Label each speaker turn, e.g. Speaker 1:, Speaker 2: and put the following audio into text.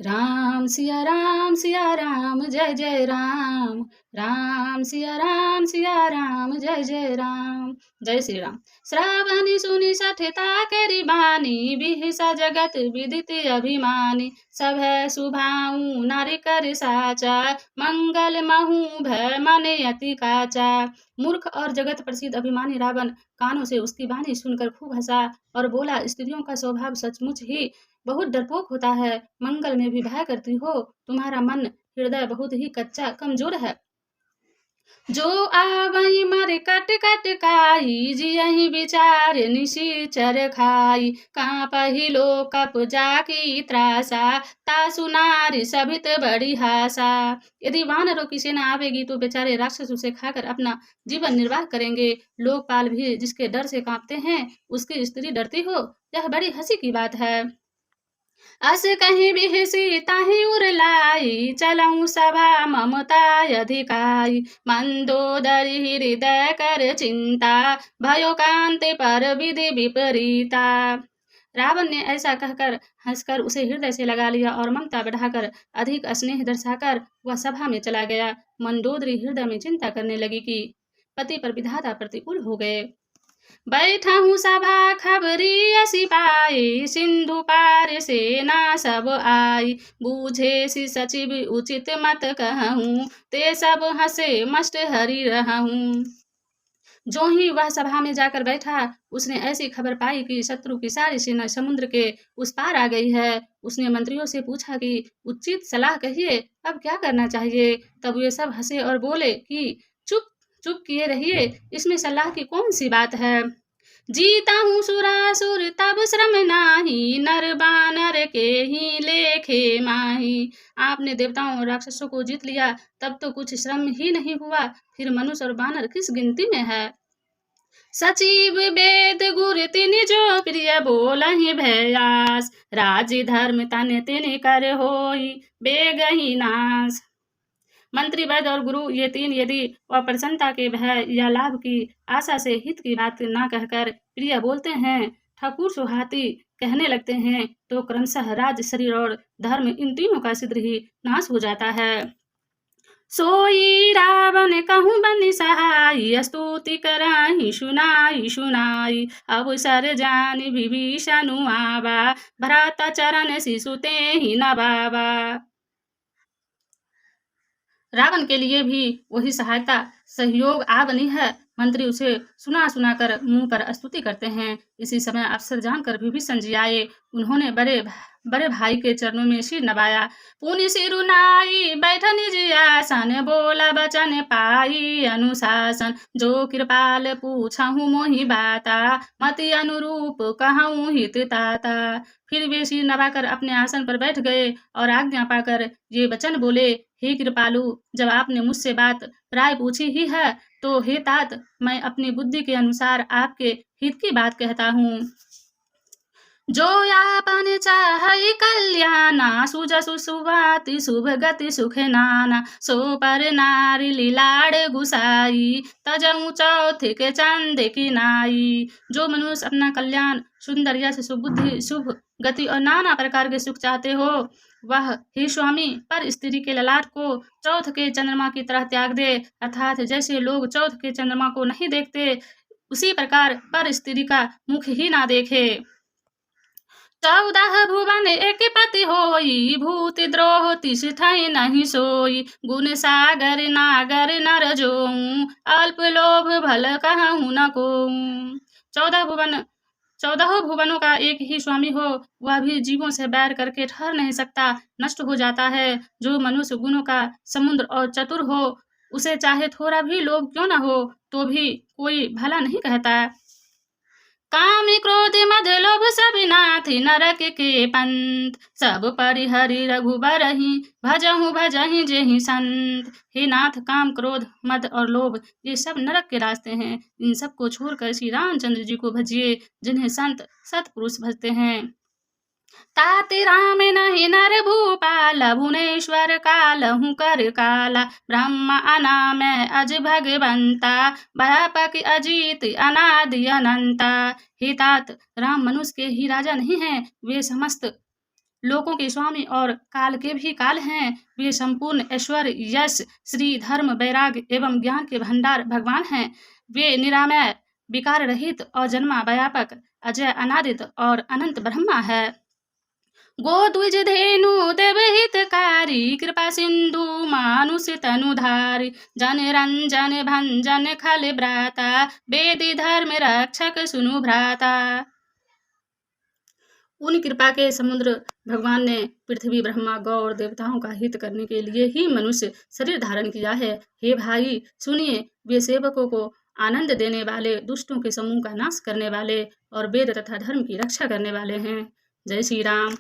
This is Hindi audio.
Speaker 1: राम सिया राम जय जय राम। राम सिया राम जय जय राम। जय श्री राम। श्रावणी सुनि सठता करी बानी, बिहिसा जगत विदित अभिमानी। सब है सुभाऊ नारी कर साचा, मंगल महू भय मन अति काचा। मूर्ख और जगत प्रसिद्ध अभिमानी रावण कानों से उसकी वाणी सुनकर खूब हंसा और बोला, स्त्रियों का स्वभाव सचमुच ही बहुत डरपोक होता है। मंगल में भी भय करती हो। तुम्हारा मन हृदय बहुत ही कच्चा कमजोर है। जो आवई मर कट कट काई, जियहि विचार निशिचर खाई। कांपहि लोकप जाकी त्रासा, तासु नारी सभित बड़ी हासा। यदि वानरों की सेना आवेगी तो बेचारे राक्षस उसे खाकर अपना जीवन निर्वाह करेंगे। लोकपाल भी जिसके डर से कांपते हैं, उसकी स्त्री डरती हो, यह बड़ी हंसी की बात है। अस कहीं बिहसी ताहि उरलाई, चलऊं सभा ममता अधिकाई। मंदोदरी हृदय कर चिंता, भयो कांति पर विधि विपरीता। रावण ने ऐसा कहकर हंसकर उसे हृदय से लगा लिया और ममता बढ़ाकर अधिक स्नेह दर्शाकर वह सभा में चला गया। मंदोदरी हृदय में चिंता करने लगी कि पति पर विधाता प्रतिकूल हो गए। बैठा हूँ सभा खबरी सिपाही, सिंधु पार सेना सब आई। बूझे सी सचिव उचित मत कहूँ, ते सब हंसे मस्त हरि रहूँ। जो ही वह सभा में जाकर बैठा, उसने ऐसी खबर पाई कि शत्रु की सारी सेना समुद्र के उस पार आ गई है। उसने मंत्रियों से पूछा कि उचित सलाह कहिए, अब क्या करना चाहिए। तब वे सब हंसे और बोले कि चुप चुप किए रहिए, इसमें सलाह की कौन सी बात है। जीता हूँ सुरासुर तब श्रम नाही, नर बानर के ही लेखे माही। आपने देवताओं और राक्षसों को जीत लिया, तब तो कुछ श्रम ही नहीं हुआ, फिर मनुष्य और बानर किस गिनती में है। सचिव वेद गुर तिनि जो प्रिय बोलहि भयास, राज धर्म तन तिनि कर होई बेगहि नाश। मंत्री वैद्य और गुरु ये तीन यदि अप्रसन्नता के भय या लाभ की आशा से हित की बात न कहकर प्रिय बोलते हैं, ठाकुर सुहाती कहने लगते हैं, तो क्रमशः राज शरीर और धर्म इन तीनों का शीघ्र ही नाश हो जाता है। सोई रावण कहूँ बनि सहाई, स्तुति कराही सुनाई सुनाई। अवसर जानि विभीषण आवा, भ्राता चरण शिशु तेहि नवावा। रावण के लिए भी वही सहायता सहयोग आ बनी है। मंत्री उसे सुना सुना कर मुंह पर स्तुति करते हैं। इसी समय अफसर जानकर विभीषण जी आए। उन्होंने बड़े भाई के चरणों में सिर नवाया। पुनि सिरुनाई बैठन जी आसन, बोला बचन पाई अनुशासन। जो कृपाल पूछहु मोहि बाता, मति अनुरूप कहूँ हित ताता। फिर वे सिर नवाकर अपने आसन पर बैठ गए और आज्ञा पाकर ये वचन बोले, हे कृपालु, जब आपने मुझसे बात राय पूछी ही है, तो हे तात, मैं अपनी बुद्धि के अनुसार आपके हित की बात कहता हूँ। जो यापन चाहई कल्याणा, सुजसु सुवाति शुभ गति सुख नाना। सो पर नारी लीलाड़ गुसाई, तजऊ चौथ के चंद की नाई। जो मनुष्य अपना कल्याण, सुंदर यश, सुबुद्धि, शुभ गति और नाना प्रकार के सुख चाहते हो, वह हे स्वामी पर स्त्री के ललाट को चौथ के चंद्रमा की तरह त्याग दे। अर्थात जैसे लोग चौथ के चंद्रमा को नहीं देखते, उसी प्रकार पर स्त्री का मुख ही ना देखे। 14 भुवन एक पति होई, भूत द्रोह तिस ठाई नहीं सोई। गुण सागर नागर नर जोऊ, अल्प लोभ भल कहूँ न कोऊ। 14 भुवनों का एक ही स्वामी हो, वह भी जीवों से बैर करके ठहर नहीं सकता, नष्ट हो जाता है। जो मनुष्य गुणों का समुद्र और चतुर हो, उसे चाहे थोड़ा भी लोभ क्यों न हो, तो भी कोई भला नहीं कहता। काम क्रोध मद लोभ सब नाथि, नरक के पंथ। सब परिहरि रघुबर ही, भजहि जेहि संत। हे नाथ, काम क्रोध मद और लोभ ये सब नरक के रास्ते हैं। इन सब को छोड़कर श्री रामचंद्र जी को भजिए, जिन्हें संत सत्पुरुष भजते हैं। ताति राम नहीं नर भूपाल, भुवनेश्वर कालहु कर काला। ब्रह्म अनाम अज भगवंता, व्यापक अजीत अनादि अनंता। हे तात, राम मनुष्य के ही राजा नहीं हैं, वे समस्त लोकों के स्वामी और काल के भी काल हैं। वे संपूर्ण ऐश्वर्य, यश, श्री, धर्म, वैराग्य एवं ज्ञान के भंडार भगवान हैं। वे निरामय, विकार रहित, अजन्मा, व्यापक, अजय, अनादित और अनंत ब्रह्मा है। गो द्विज धेनु देव हितकारी, कृपा सिंधु मानुष तनुधारी, जन रंजन भंजन खल भ्राता, वेदी धर्म रक्षक सुनु भ्राता। उन कृपा के समुद्र भगवान ने पृथ्वी, ब्रह्मा, गौ और देवताओं का हित करने के लिए ही मनुष्य शरीर धारण किया है। हे भाई सुनिए, वे सेवकों को आनंद देने वाले, दुष्टों के समूह का नाश करने वाले और वेद तथा धर्म की रक्षा करने वाले हैं। जय श्री राम।